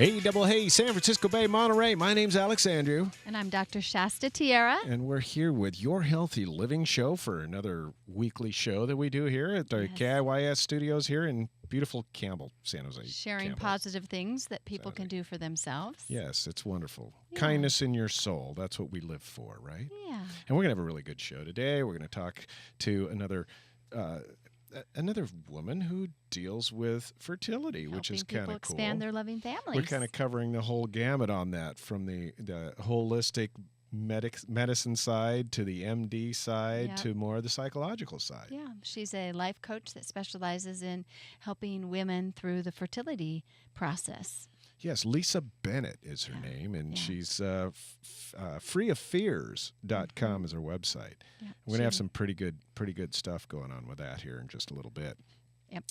Hey, double hey, San Francisco Bay, Monterey. My name's Alexandrew. And I'm Dr. Shasta Tierra. And we're here with Your Healthy Living Show for another weekly show that we do here at the KIYS studios here in beautiful Campbell, San Jose. Sharing Campbell. Positive things that people can do for themselves. Yes, it's wonderful. Yeah. Kindness in your soul. That's what we live for, right? Yeah. And we're going to have a really good show today. We're going to talk to another woman who deals with fertility, which is kind of cool. Expand their loving families. We're kind of covering the whole gamut on that, from the holistic medicine side to the MD side to more of the psychological side. Yeah, she's a life coach that specializes in helping women through the fertility process. Yes, Lisa Bennett is her name, and she's freeoffears.com is her website. Yeah, we're going to have some pretty good stuff going on with that here in just a little bit. Yep.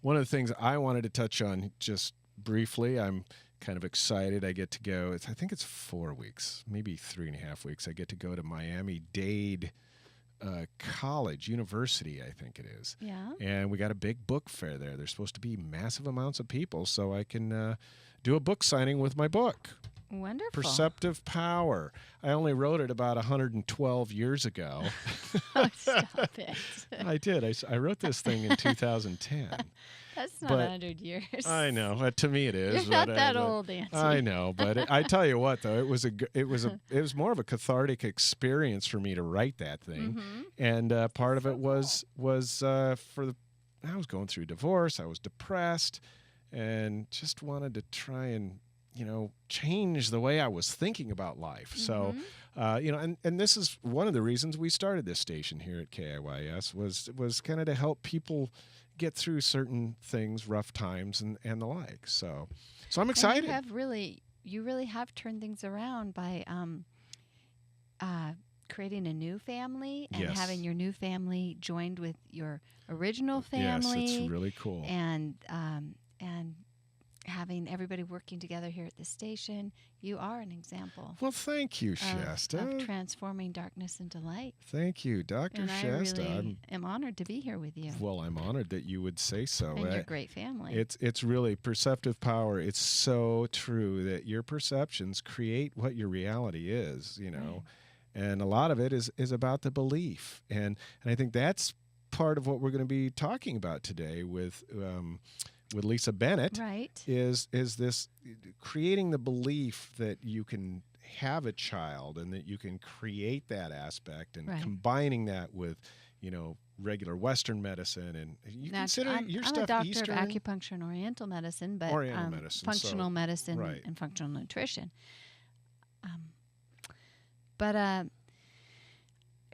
One of the things I wanted to touch on just briefly, I'm kind of excited. I get to go, I think it's 4 weeks, maybe 3.5 weeks. I get to go to Miami-Dade College, University, I think it is. Yeah. And we got a big book fair there. There's supposed to be massive amounts of people, so I can do a book signing with my book. Wonderful. Perceptive Power. I only wrote it about 112 years ago. Oh, stop it. I did. I wrote this thing in 2010. That's not 100 years. I know. To me, it is. You're not that old, Auntie. I know, but I tell you what, though, it was more of a cathartic experience for me to write that thing, and part of it was I was going through divorce. I was depressed, and just wanted to try and change the way I was thinking about life. So, and this is one of the reasons we started this station here at KIYS was kind of to help people get through certain things, rough times, and the like. So I'm excited. And you really have turned things around by creating a new family and having your new family joined with your original family. Yes, it's really cool. And having everybody working together here at the station. You are an example. Well, thank you, Shasta. Of transforming darkness into light. Thank you, Dr. Shasta. I really am honored to be here with you. Well, I'm honored that you would say so. And your great family. It's really perceptive power. It's so true that your perceptions create what your reality is, Right. And a lot of it is about the belief. And I think that's part of what we're going to be talking about today with Lisa Bennett, right? Is this creating the belief that you can have a child and that you can create that aspect, and combining that with, regular Western medicine, and you consider your stuff I'm a doctor Eastern? Of acupuncture and Oriental medicine, but functional medicine and functional nutrition. But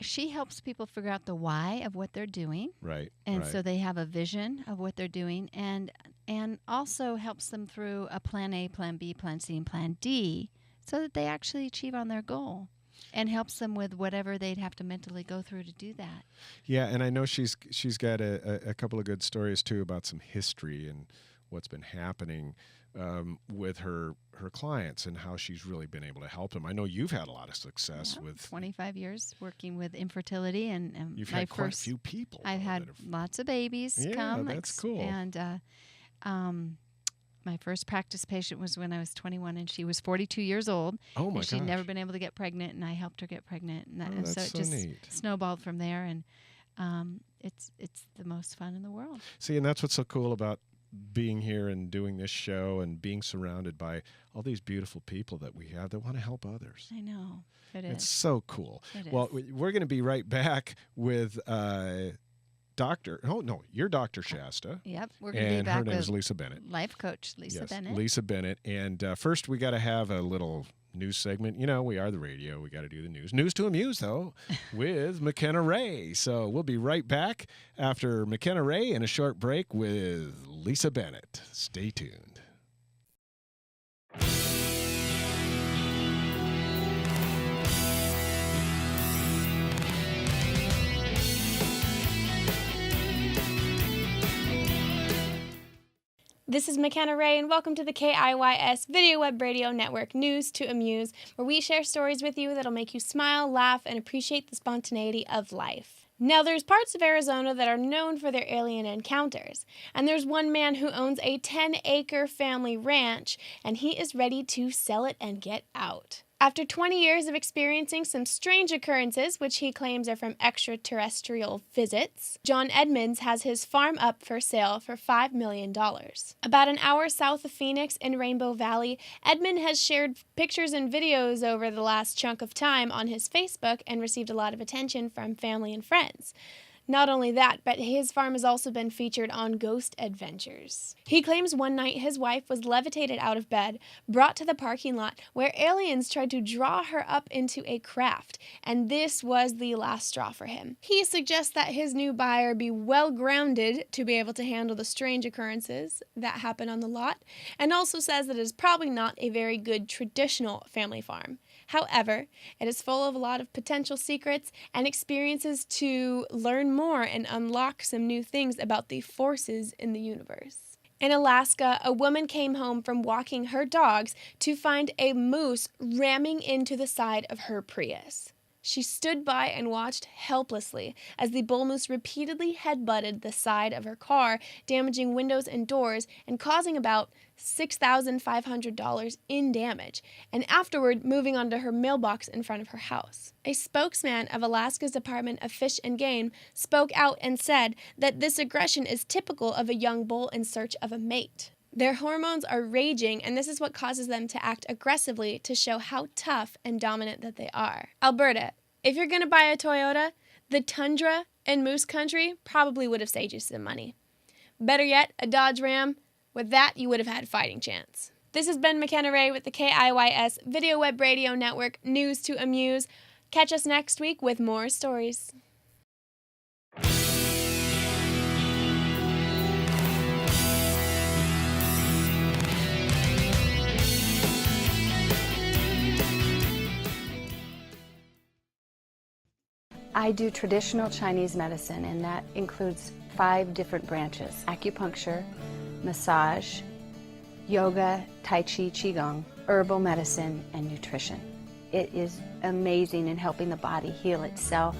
she helps people figure out the why of what they're doing. Right. And so they have a vision of what they're doing, and also helps them through a plan A, plan B, plan C, and plan D, so that they actually achieve on their goal, and helps them with whatever they'd have to mentally go through to do that. Yeah, and I know she's got a couple of good stories too about some history and what's been happening with her clients and how she's really been able to help them. I know you've had a lot of success with 25 years working with infertility, and you've had quite a few people. I've had lots of babies come. Yeah, that's cool. And my first practice patient was when I was 21, and she was 42 years old. Oh my gosh! She'd never been able to get pregnant, and I helped her get pregnant, and that's so it just neat. Snowballed from there, and it's the most fun in the world. See, and that's what's so cool about being here and doing this show and being surrounded by all these beautiful people that we have that want to help others. I know. It's so cool. Well, we're going to be right back with you're Dr. Shasta. Yep. We're going to be back and her name with is Lisa Bennett. Life coach Lisa Bennett. Lisa Bennett. And first we got to have a little news segment. We are the radio. We got to do the news. News to amuse, though, with McKenna Ray. So we'll be right back after McKenna Ray and a short break with Lisa Bennett. Stay tuned. This is McKenna Ray, and welcome to the KIYS Video Web Radio Network News to Amuse, where we share stories with you that'll make you smile, laugh, and appreciate the spontaneity of life. Now, there's parts of Arizona that are known for their alien encounters, and there's one man who owns a 10-acre family ranch, and he is ready to sell it and get out. After 20 years of experiencing some strange occurrences, which he claims are from extraterrestrial visits, John Edmonds has his farm up for sale for $5 million. About an hour south of Phoenix in Rainbow Valley, Edmond has shared pictures and videos over the last chunk of time on his Facebook and received a lot of attention from family and friends. Not only that, but his farm has also been featured on Ghost Adventures. He claims one night his wife was levitated out of bed, brought to the parking lot, where aliens tried to draw her up into a craft, and this was the last straw for him. He suggests that his new buyer be well grounded to be able to handle the strange occurrences that happen on the lot, and also says that it is probably not a very good traditional family farm. However, it is full of a lot of potential secrets and experiences to learn more and unlock some new things about the forces in the universe. In Alaska, a woman came home from walking her dogs to find a moose ramming into the side of her Prius. She stood by and watched helplessly as the bull moose repeatedly headbutted the side of her car, damaging windows and doors and causing about $6,500 in damage, and afterward moving onto her mailbox in front of her house. A spokesman of Alaska's Department of Fish and Game spoke out and said that this aggression is typical of a young bull in search of a mate. Their hormones are raging, and this is what causes them to act aggressively to show how tough and dominant that they are. Alberta, if you're going to buy a Toyota, the Tundra in Moose Country probably would have saved you some money. Better yet, a Dodge Ram. With that, you would have had a fighting chance. This has been McKenna Ray with the KIYS Video Web Radio Network News to Amuse. Catch us next week with more stories. I do traditional Chinese medicine, and that includes 5 different branches: acupuncture, massage, yoga, tai chi, qigong, herbal medicine, and nutrition. It is amazing in helping the body heal itself,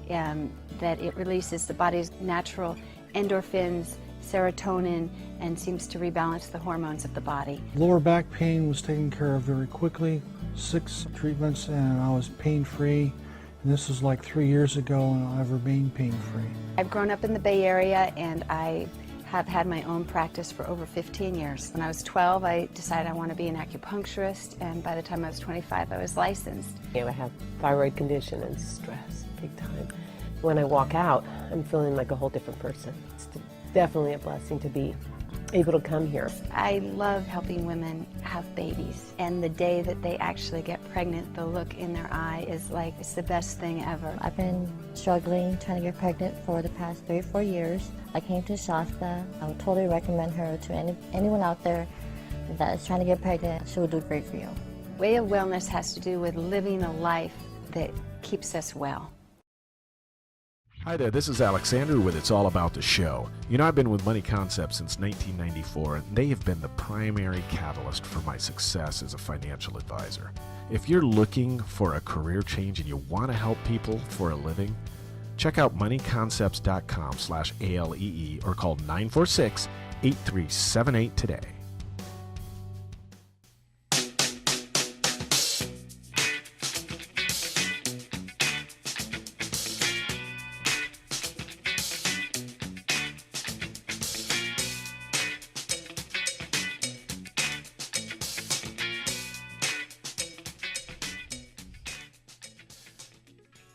that it releases the body's natural endorphins, serotonin, and seems to rebalance the hormones of the body. Lower back pain was taken care of very quickly, 6 treatments, and I was pain-free. And this was like 3 years ago, and I've remained pain-free. I've grown up in the Bay Area, and I have had my own practice for over 15 years. When I was 12, I decided I want to be an acupuncturist, and by the time I was 25, I was licensed. I have thyroid condition and stress, big time. When I walk out, I'm feeling like a whole different person. It's definitely a blessing to be able to come here. I love helping women have babies, and the day that they actually get pregnant, the look in their eye is like, it's the best thing ever. I've been struggling trying to get pregnant for the past 3 or 4 years. I came to Shasta. I would totally recommend her to anyone out there that is trying to get pregnant. She will do great for you. Way of wellness has to do with living a life that keeps us well. Hi there, this is Alexandrew with It's All About the Show. You know, I've been with Money Concepts since 1994, and they have been the primary catalyst for my success as a financial advisor. If you're looking for a career change and you want to help people for a living, check out moneyconcepts.com/ALEE or call 946-8378 today.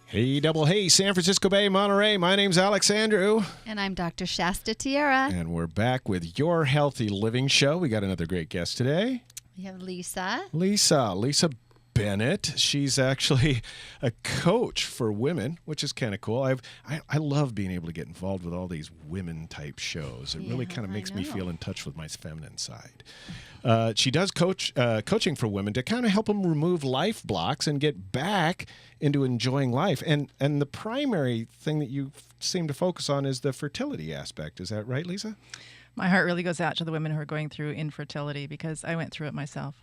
Hey, double hey, San Francisco Bay, Monterey. My name's Alexandrew. And I'm Dr. Shasta Tierra. And we're back with your Healthy Living Show. We got another great guest today. We have Lisa. Lisa Bennett. She's actually a coach for women, which is kind of cool. I love being able to get involved with all these women-type shows. It really kind of makes me feel in touch with my feminine side. She does coaching for women to kind of help them remove life blocks and get back into enjoying life. And the primary thing that you seem to focus on is the fertility aspect. Is that right, Lisa? My heart really goes out to the women who are going through infertility because I went through it myself.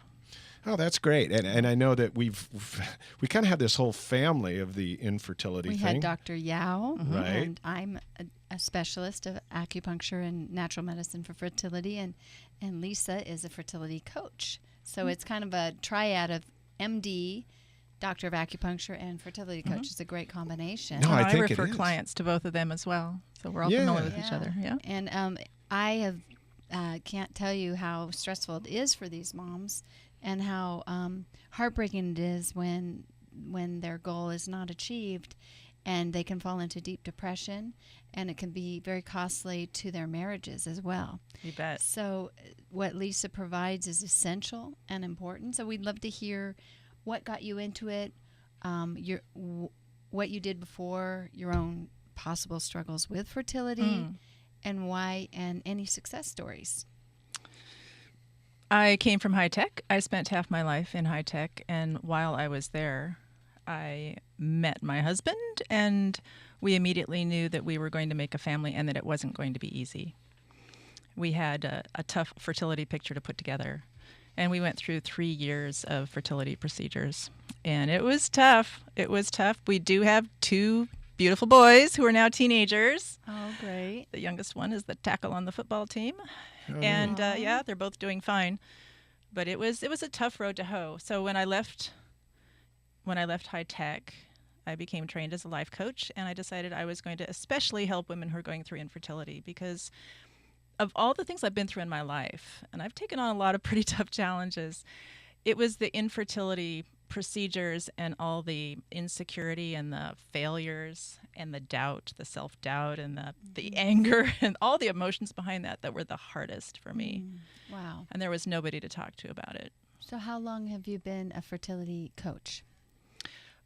Oh, that's great. And I know that we kind of have this whole family of the infertility We thing. had Dr. Yao, Right. and I'm a specialist of acupuncture and natural medicine for fertility, and Lisa is a fertility coach. So it's kind of a triad of MD, Doctor of Acupuncture, and fertility coach. It's a great combination. No, I I think it refer is. clients to both of them as well, so we're all Yeah. familiar with each other. Yeah. And I have can't tell you how stressful it is for these moms, and how heartbreaking it is when their goal is not achieved, and they can fall into deep depression, and it can be very costly to their marriages as well. You bet. So what Lisa provides is essential and important. So we'd love to hear what got you into it, what you did before, your own possible struggles with fertility, and why, and any success stories. I came from high tech. I spent half my life in high tech, and while I was there, I met my husband, and we immediately knew that we were going to make a family and that it wasn't going to be easy. We had a tough fertility picture to put together, and we went through 3 years of fertility procedures, and it was tough. It was tough. We do have 2 beautiful boys who are now teenagers. Oh, great. The youngest one is the tackle on the football team. And yeah, they're both doing fine. But it was a tough road to hoe. So when I left high tech, I became trained as a life coach, and I decided I was going to especially help women who are going through infertility, because of all the things I've been through in my life, and I've taken on a lot of pretty tough challenges, it was the infertility procedures and all the insecurity and the failures and the doubt, the self-doubt and the anger and all the emotions behind that were the hardest for me. Wow. And there was nobody to talk to about it. So how long have you been a fertility coach?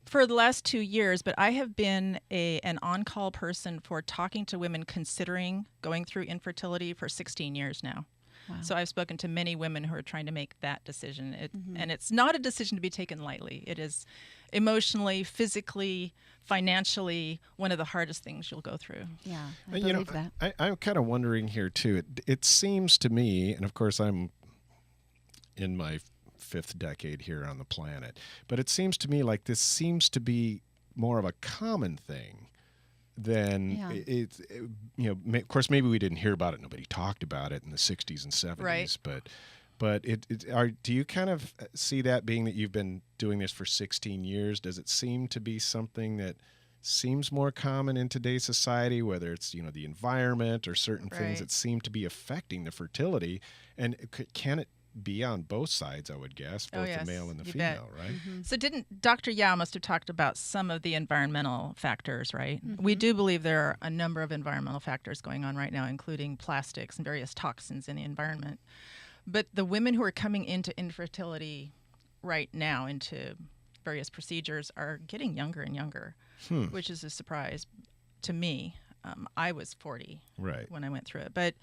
For the last 2 years, but I have been an on-call person for talking to women considering going through infertility for 16 years now. Wow. So I've spoken to many women who are trying to make that decision. And it's not a decision to be taken lightly. It is emotionally, physically, financially one of the hardest things you'll go through. Yeah, I believe that. I'm kind of wondering here, too. It seems to me, and of course I'm in my 5th decade here on the planet, but it seems to me like this seems to be more of a common thing than of course, maybe we didn't hear about it. Nobody talked about it in the 60s and 70s, Right. but do you kind of see that, being that you've been doing this for 16 years? Does it seem to be something that seems more common in today's society, whether it's, the environment or certain things Right. that seem to be affecting the fertility? And can it be on both sides, I would guess, both yes, the male and the you female, bet. right? So didn't Dr. Yao must have talked about some of the environmental factors, right? We do believe there are a number of environmental factors going on right now, including plastics and various toxins in the environment. But the women who are coming into infertility right now, into various procedures, are getting younger and younger, which is a surprise to me. I was 40 Right. when I went through it, but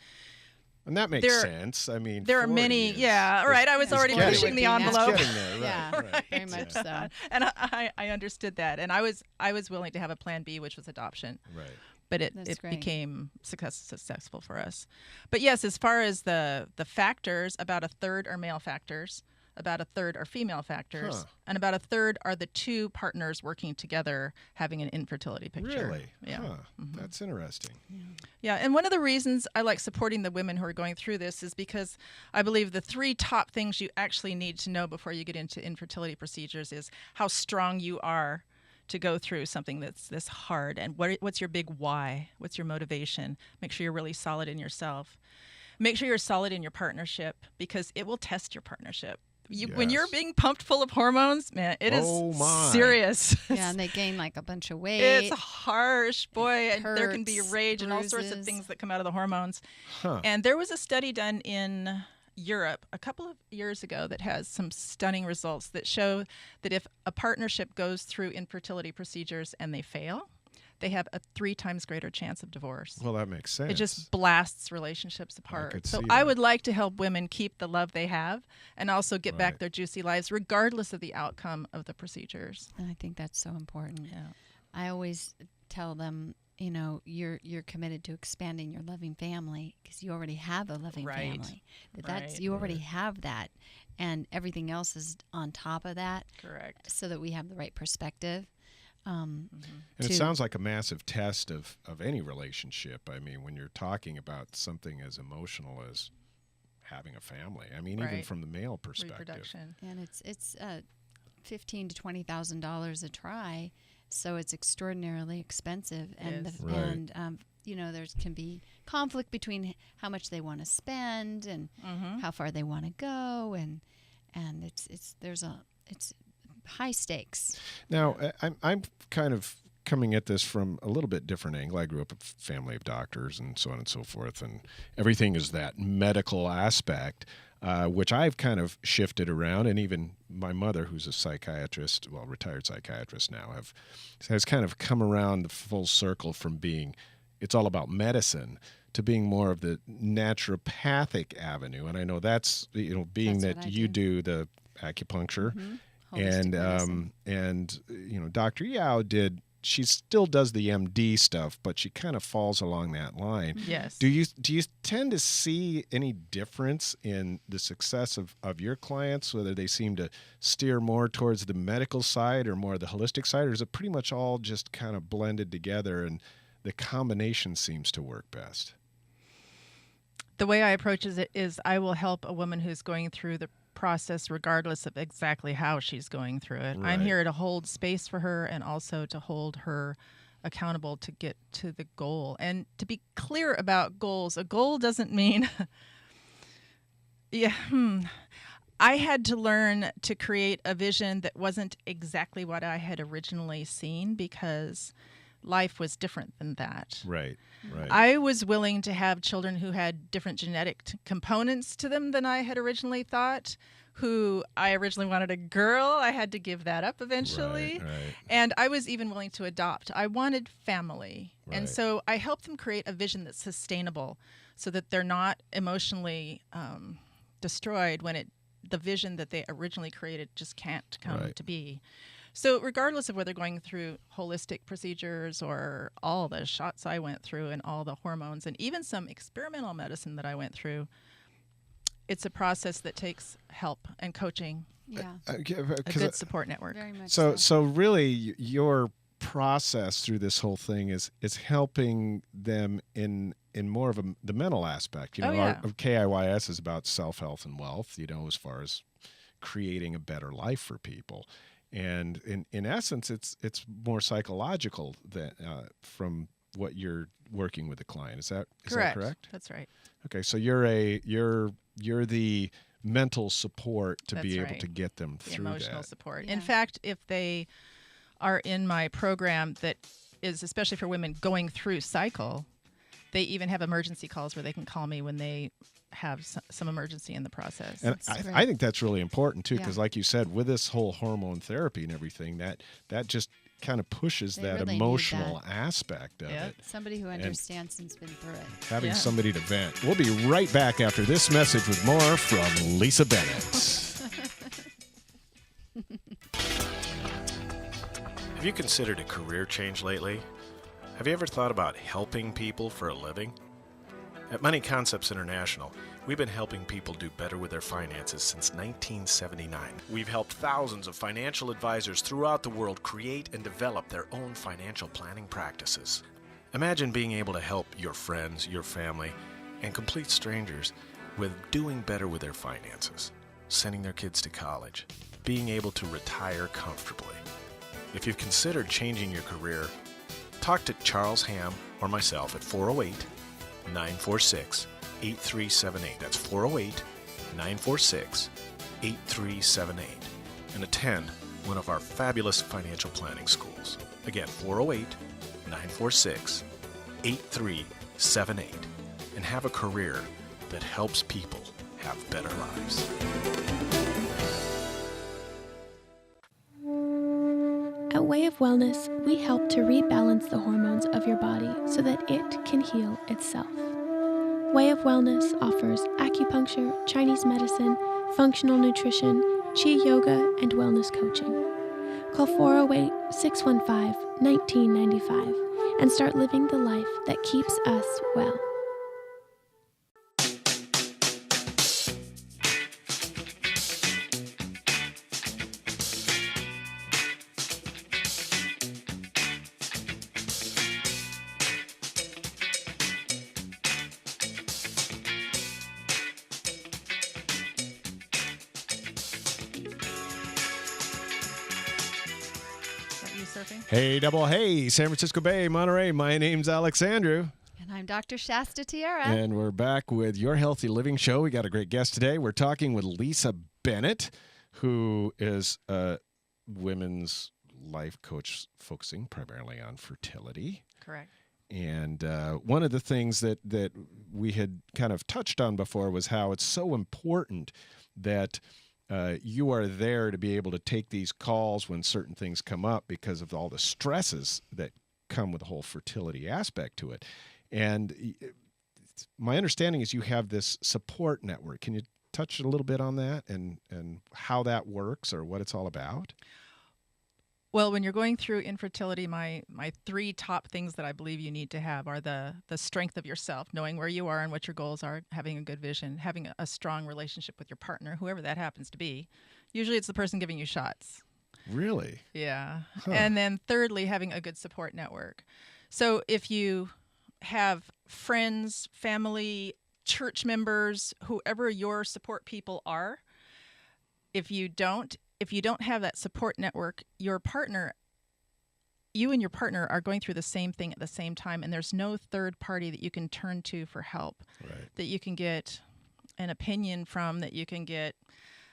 And that makes sense. I mean, there are 40 many. is- Yeah, right. I was is already getting- pushing the is envelope. getting there, right, Yeah, right. very much so. And I understood that, and I was willing to have a plan B, which was adoption. Right. But it That's great. became successful for us. But yes, as far as the factors, about a third are male factors, about a third are female factors, and about a third are the 2 partners working together having an infertility picture. Really? Yeah. Huh. That's interesting. Yeah, and one of the reasons I like supporting the women who are going through this is because I believe the 3 top things you actually need to know before you get into infertility procedures is how strong you are to go through something that's this hard, and what's your big why? What's your motivation? Make sure you're really solid in yourself. Make sure you're solid in your partnership, because it will test your partnership. When you're Yes. being pumped full of hormones, man, it is Oh, my. serious. Yeah, and they gain like a bunch of weight. It's harsh, boy, and there can be hurts, rage and all sorts of bruises. things that come out of the hormones. Huh. And there was a study done in Europe a couple of years ago that has some stunning results that show that if a partnership goes through infertility procedures and they fail, they have a 3 times greater chance of divorce. Well, that makes sense. It just blasts relationships apart. could So see I that. would like to help women keep the love they have and also get back Right. their juicy lives, regardless of the outcome of the procedures. And I think that's so important. Yeah. I always tell them you're committed to expanding your loving family because you already have a loving family. You already have that, and everything else is on top of that. Correct. So that we have the right perspective. And it sounds like a massive test of any relationship. I mean, when you're talking about something as emotional as having a family. I mean, even from the male perspective. Reproduction. And it's $15,000 to $20,000 a try, so it's extraordinarily expensive. And there can be conflict between how much they want to spend and how far they want to go, and it's high stakes. Now, I'm kind of coming at this from a little bit different angle. I grew up a family of doctors and so on and so forth, and everything is that medical aspect, which I've kind of shifted around, and even my mother, who's a psychiatrist, well, retired psychiatrist now, has kind of come around the full circle from being, it's all about medicine, to being more of the naturopathic avenue. And I know that's, being that you do the acupuncture, and Dr. Yao she still does the MD stuff, but she kind of falls along that line. Yes. Do you tend to see any difference in the success of your clients, whether they seem to steer more towards the medical side or more the holistic side, or is it pretty much all just kind of blended together and the combination seems to work best? The way I approach it is I will help a woman who's going through the process regardless of exactly how she's going through it. Right. I'm here to hold space for her and also to hold her accountable to get to the goal. And to be clear about goals, a goal doesn't mean I had to learn to create a vision that wasn't exactly what I had originally seen because life was different than that. Right. I was willing to have children who had different genetic components to them than I had originally thought. Who I originally wanted a girl, I had to give that up eventually. Right. And I was even willing to adopt. I wanted family. Right. And so I helped them create a vision that's sustainable so that they're not emotionally destroyed when the vision that they originally created just can't come to be. So regardless of whether going through holistic procedures or all the shots I went through and all the hormones and even some experimental medicine that I went through, it's a process that takes help and coaching. Yeah. A good support network. Very much So really your process through this whole thing is helping them in more of the mental aspect. Our KIYS is about self-health and wealth, as far as creating a better life for people. And in essence, it's more psychological than from what you're working with the client. Is that correct? That's right. Okay, so you're the mental support to be able to get them through emotional that. Support. Yeah. In fact, if they are in my program that is especially for women going through cycle, they even have emergency calls where they can call me when they have some emergency in the process. And I think that's really important too, because like you said, with this whole hormone therapy and everything, that just kind of pushes They that really need that aspect of Yep. it. Somebody who understands and's been through it. Having somebody to vent. We'll be right back after this message with more from Lisa Bennett. Have you considered a career change lately? Have you ever thought about helping people for a living? At Money Concepts International, we've been helping people do better with their finances since 1979. We've helped thousands of financial advisors throughout the world create and develop their own financial planning practices. Imagine being able to help your friends, your family, and complete strangers with doing better with their finances, sending their kids to college, being able to retire comfortably. If you've considered changing your career, talk to Charles Ham or myself at 408-946-8378. That's 408-946-8378. And attend one of our fabulous financial planning schools. Again, 408-946-8378. And have a career that helps people have better lives. At Way of Wellness, we help to rebalance the hormones of your body so that it can heal itself. Way of Wellness offers acupuncture, Chinese medicine, functional nutrition, Qi yoga, and wellness coaching. Call 408-615-1995 and start living the life that keeps us well. Hey, double hey, San Francisco Bay, Monterey. My name's Alexandrew. And I'm Dr. Shasta Tierra. And we're back with Your Healthy Living Show. We got a great guest today. We're talking with Lisa Bennett, who is a women's life coach focusing primarily on fertility. Correct. And one of the things that we had kind of touched on before was how it's so important that you are there to be able to take these calls when certain things come up because of all the stresses that come with the whole fertility aspect to it. And my understanding is you have this support network. Can you touch a little bit on that and how that works or what it's all about? Well, when you're going through infertility, my three top things that I believe you need to have are the strength of yourself, knowing where you are and what your goals are, having a good vision, having a strong relationship with your partner, whoever that happens to be. Usually it's the person giving you shots. Really? Yeah. Huh. And then thirdly, having a good support network. So if you have friends, family, church members, whoever your support people are, if you don't have that support network, you and your partner are going through the same thing at the same time, and there's no third party that you can turn to for help, Right. that you can get an opinion from, that you can get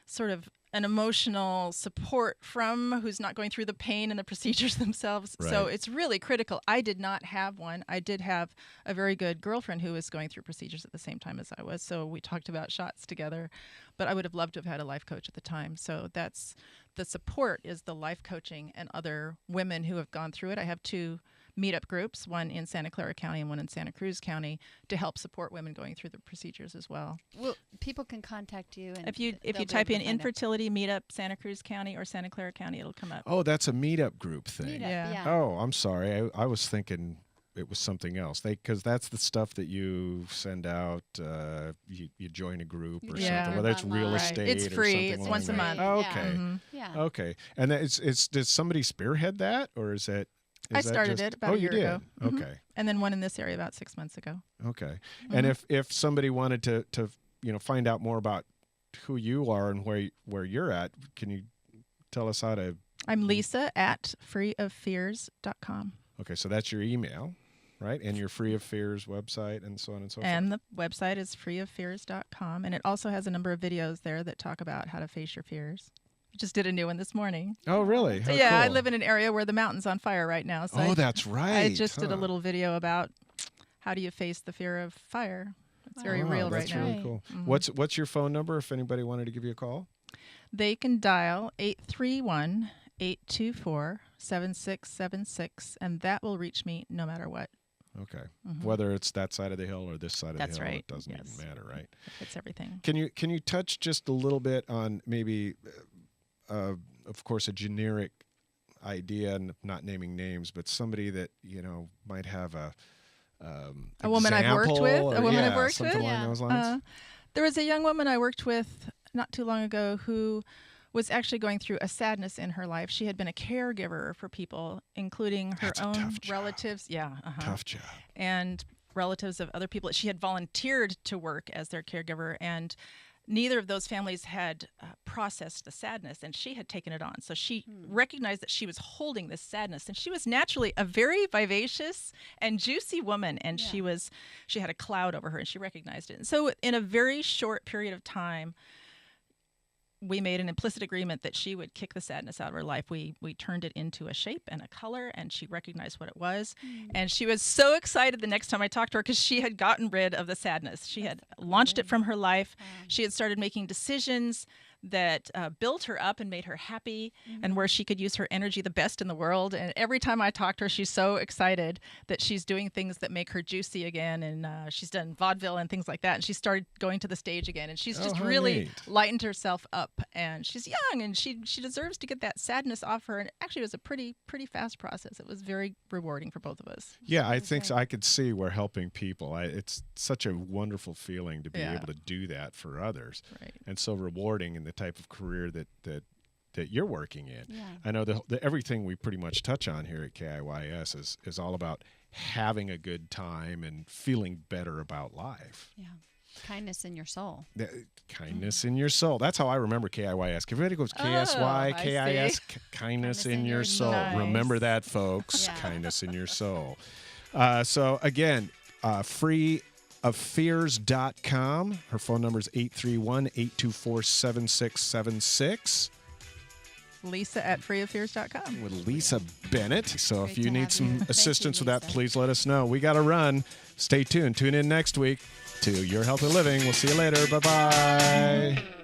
sort of an emotional support from, who's not going through the pain and the procedures themselves. Right. So it's really critical. I did not have one. I did have a very good girlfriend who was going through procedures at the same time as I was. So we talked about shots together, but I would have loved to have had a life coach at the time. So that's the support, is the life coaching and other women who have gone through it. I have 2 meetup groups, one in Santa Clara County and one in Santa Cruz County, to help support women going through the procedures as well. Well, people can contact you. And If you they'll be type able in to find out. infertility meetup Santa Cruz County or Santa Clara County, it'll come up. Oh, that's a meetup group thing. Meetup, yeah. Oh, I'm sorry. I was thinking it was something else. Because that's the stuff that you send out. You join a group or Yeah. something, whether it's real Online. estate. It's or free. something It's like once a that. month. Oh, Yeah. okay. Mhm. Yeah. Okay. And does somebody spearhead that, or is that? I Is that started just- it about oh, a year you did? ago. Mhm. Okay. And then one in this area about 6 months ago. Okay. And if somebody wanted to find out more about who you are and where you're at, can you tell us how to? I'm Lisa at freeoffears.com. Okay, so that's your email, right? And your Free of Fears website and so on and so forth. And the website is freeoffears.com. And it also has a number of videos there that talk about how to face your fears. We just did a new one this morning. Oh, really? So How yeah, I cool. live in an area where the mountain's on fire right now. So Oh, that's right. I just did a huh. little video about how do you face the fear of fire. It's very Wow, real right that's now. really Right. cool. Mhm. What's your phone number if anybody wanted to give you a call? They can dial 831-824-7676, and that will reach me no matter what. Okay. Mhm. Whether it's that side of the hill or this side of That's the hill, right, it doesn't yes. even matter, right? It's everything. Can you touch just a little bit on maybe, of course, a generic idea, and not naming names, but somebody that might have a woman I've worked with, example, a woman I've yeah, worked something with? along those lines. There was a young woman I worked with not too long ago who was actually going through a sadness in her life. She had been a caregiver for people, including her That's a own tough job. relatives. Yeah. Tough job. And relatives of other people. She had volunteered to work as their caregiver, and neither of those families had processed the sadness, and she had taken it on. So she recognized that she was holding this sadness, and she was naturally a very vivacious and juicy woman, and she had a cloud over her, and she recognized it. And so in a very short period of time, we made an implicit agreement that she would kick the sadness out of her life. We turned it into a shape and a color, and she recognized what it was. And she was so excited the next time I talked to her because she had gotten rid of the sadness. She had launched it from her life. She had started making decisions that built her up and made her happy, and where she could use her energy the best in the world. And every time I talk to her, she's so excited that she's doing things that make her juicy again. And she's done vaudeville and things like that. And she started going to the stage again. And she's just really lightened herself up. And she's young, and she deserves to get that sadness off her. And actually, it was a pretty fast process. It was very rewarding for both of us. Yeah, I think so. I could see we're helping people. It's such a wonderful feeling to be able to do that for others, and so rewarding in the type of career that you're working in. Yeah. I know the everything we pretty much touch on here at KIYS is all about having a good time and feeling better about life. Yeah. Kindness in your soul. Kindness in your soul. That's how I remember KIYS. Everybody goes KSY, KIS, kindness in your soul. Nice. Remember that, folks. Yeah. Kindness in your soul. So again, freeoffears.com. Her phone number is 831-824-7676. Lisa at freeoffears.com. With Lisa Bennett. So if you need some assistance with that, please let us know. We got to run. Stay tuned. Tune in next week to Your Healthy Living. We'll see you later. Bye-bye.